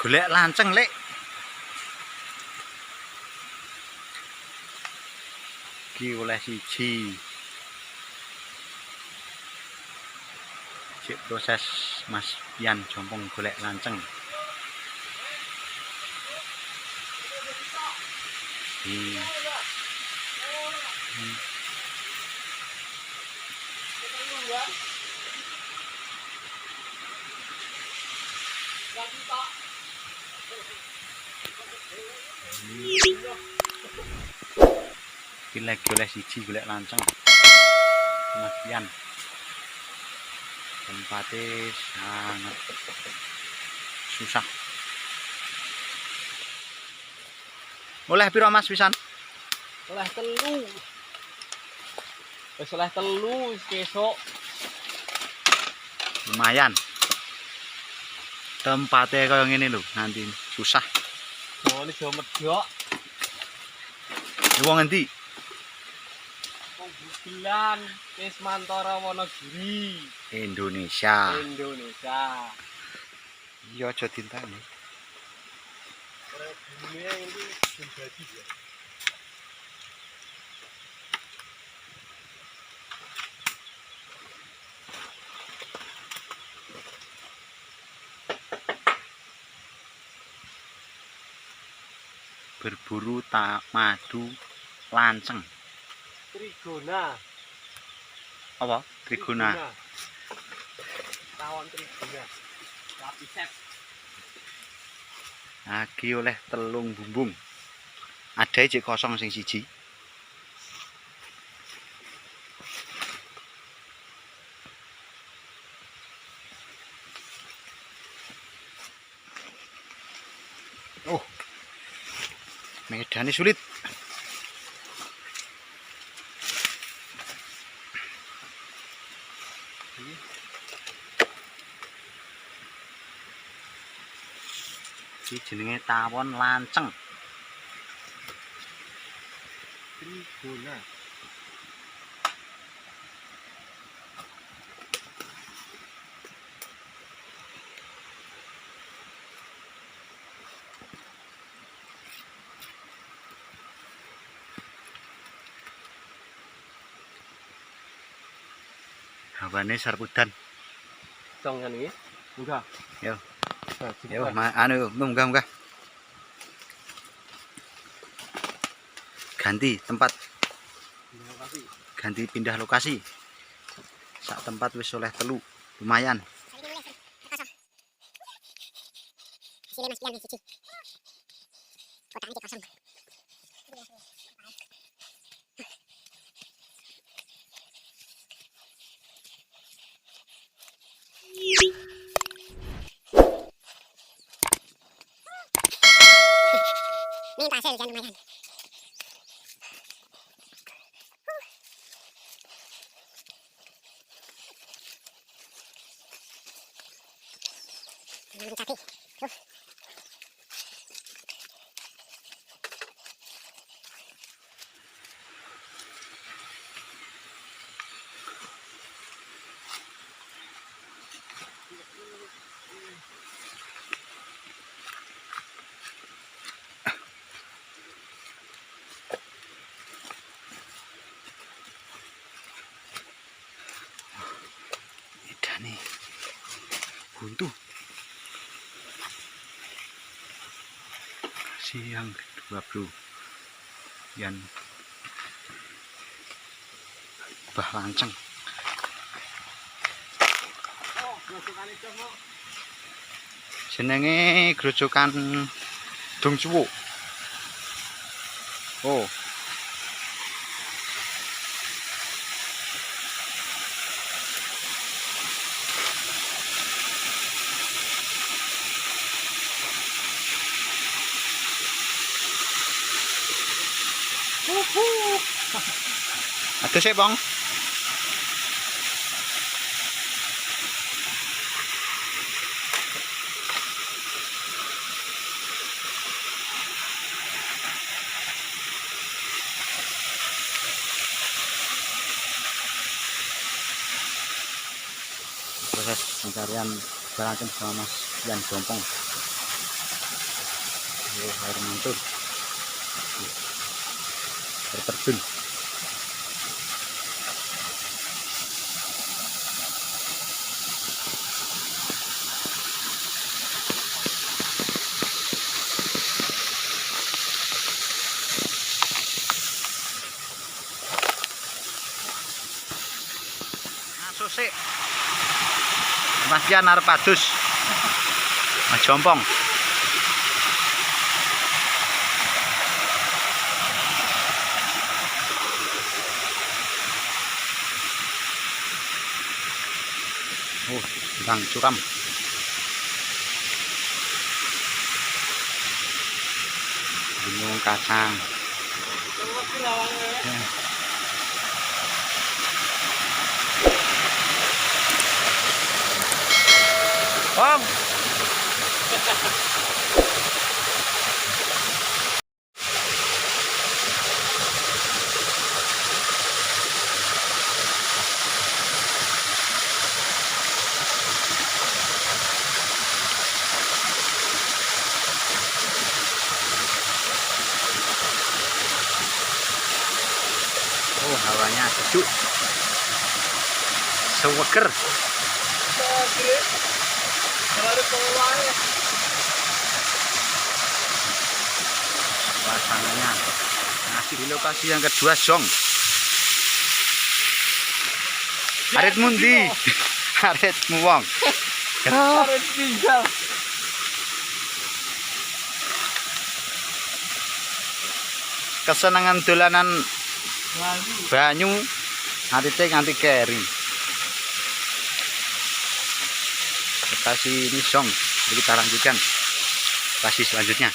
Golek lanceng, Lek. Iki oleh siji. Cek proses Mas Pian Jompong golek lanceng. Iki lagi oleh siji golek lanceng. Mas Pian. Tempatnya sangat susah. Oleh piro Mas pisan? Oleh telu. Wis oleh telu kesok. Lumayan. Tempatnya kayak gini lho, nanti susah. Soalnya jauh medok. Wong endi? Wong Bugelan, wis Mantara Wonogiri. Indonesia. Indonesia. Iya aja dintani. Dunia ini pribadi ya. Berburu tak madu lanceng. Trigona. Apa? Trigona. Tawon trigona. Lapiset. Lagi oleh telung bumbung. Ada cek kosong sing siji. Oh. Medannya sulit. Iki jenenge tawon lanceng. Trigona. Hawane sarpudan. Song kan iki? Enggak. Yo. Nah, Yo, anu munggah. Ganti tempat. Ganti pindah lokasi. Sak tempat wis oleh telu. Lumayan. Sini Mas Pian siji. Kotaknya dikosong. Ini hasil jangan lumayan. Jangan capek. Medane buntu. Siang kedua bro. Yang bah lanceng. Oh, grojokan itu mau. Jenenge grojokan Dongcuwo. Oh. Aduh sih bang. Proses pencarian balanceng sama Mas Pian Jompong. Air mantul. Air terjun. Masuk sih. Mas Jan arep padus. Mas Jompong. Sedang curam. Gunung Kacang. Ya. Bang. Hawanya sejuk, seger. Suasananya masih di lokasi yang kedua, Jong. Arit mundi, arit muwong. Arit tinggal. Kesenangan dolanan banyu nganti keri. Lokasi ini Jong. Jadi kita lanjutkan lokasi selanjutnya.